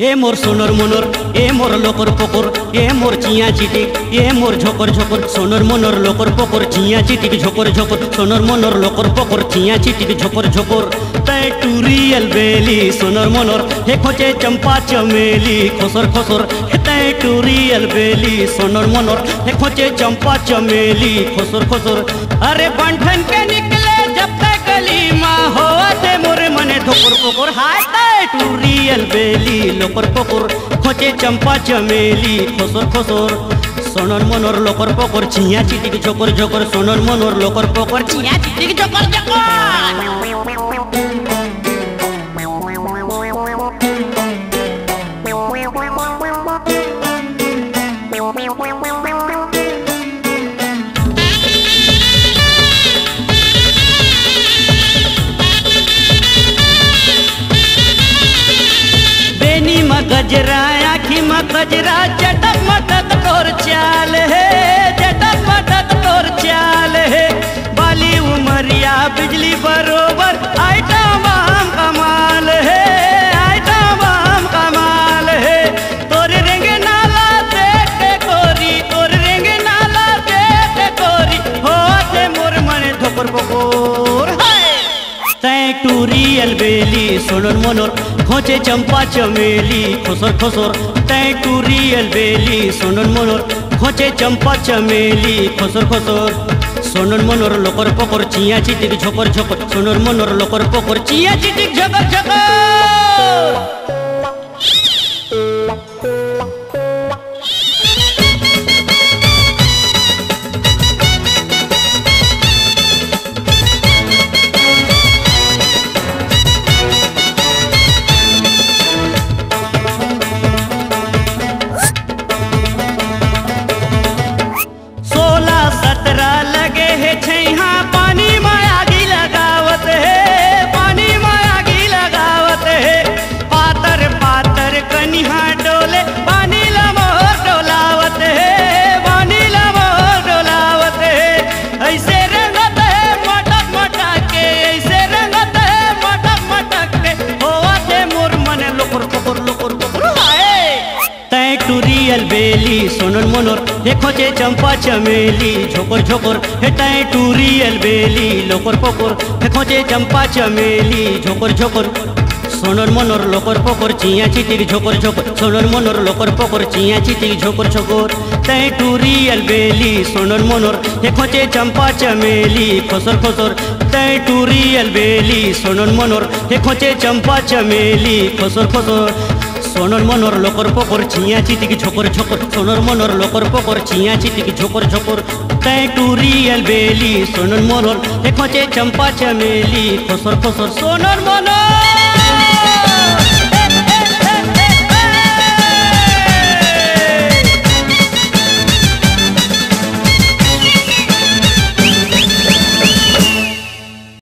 ए मोर सोनर मनोर ए मोर लोकर पोकर ए मोर चिया चिटिक ए मोर झोकर झोकर सोनर मनोर लोकर पोकर चिया चिटिक झोकर झोकर सोनर मनोर लोकर पोकर चिया चिटिक झोकर झोकर तय टूरियल बेली सोनर मनोर हे खोचे चंपा चमेली खोसर खोसर तय टूरियल बेली सोनर मनोर हे खोचे चंपा चमेली खोसर खोसर अरे बंठन के निकले जब तक गली माँ हो ते मोरे मने धोकर पोकर हाय तय टूरियल बेली लोकर पोकर खोचे चंपा चमेली खोसर खोसर सोनर मनोर लोकर पोकर चिया चिटिक झोकर झोकर सोनर मनोर लोकर पोकर चिया चिटिक झोकर झोकर गजरा आखी में गजरा चटक मटक तोर चाल है चटक मटक तोर चाल है बाली उमरिया बिजली बरोबर आइटम हम कमाल है आइटम हम कमाल है तोर रेंग नाला देख के गोरी तोर रेंग नाला देख के गोरी होते मोर मने धोकर पोकर तय टूरियल बेली सोनर मनोर खोचे चंपा चमेली खोसर खोसर तय टूरियल बेली सोनर मनोर खोचे चंपा चमेली खोसर खोसर सोनर मनोर लोकर पोकर चिया चिटिक झोकर झोकर सोनर मनोर लोकर पोकर चिया चिटिक झोकर झोकर टूरियल बेली सोनर मनोर हे खोचे चंपा चमेली झोकर झोकर हे तय टूरियल बेली लोकर पोकर हे खोचे चंपा चमेली झोकर झोकर सोनर मनोर लोकर पोकर चिया चिटिक झोकर झोकर सोनर मनोर लोकर पोकर चिया चिटिक झोकर झोकर तय टूरियल बेली सोनर मनोर हे खोचे चंपा चमेली खोसर खोसर तय टूरियल बेली सोनर मनोर हे खोचे चंपा चमेली खोसर खोसर सोनर मनोर लोकर पोकर चिया चिटिक झोकर झोकर सोनर मनोर लोकर पोकर चिया चिटिक झोकर झोकर तय टूरियल बेली सोनर मनोर हे खोचे चंपा चमेली खोसर खोसर सोनर मनोर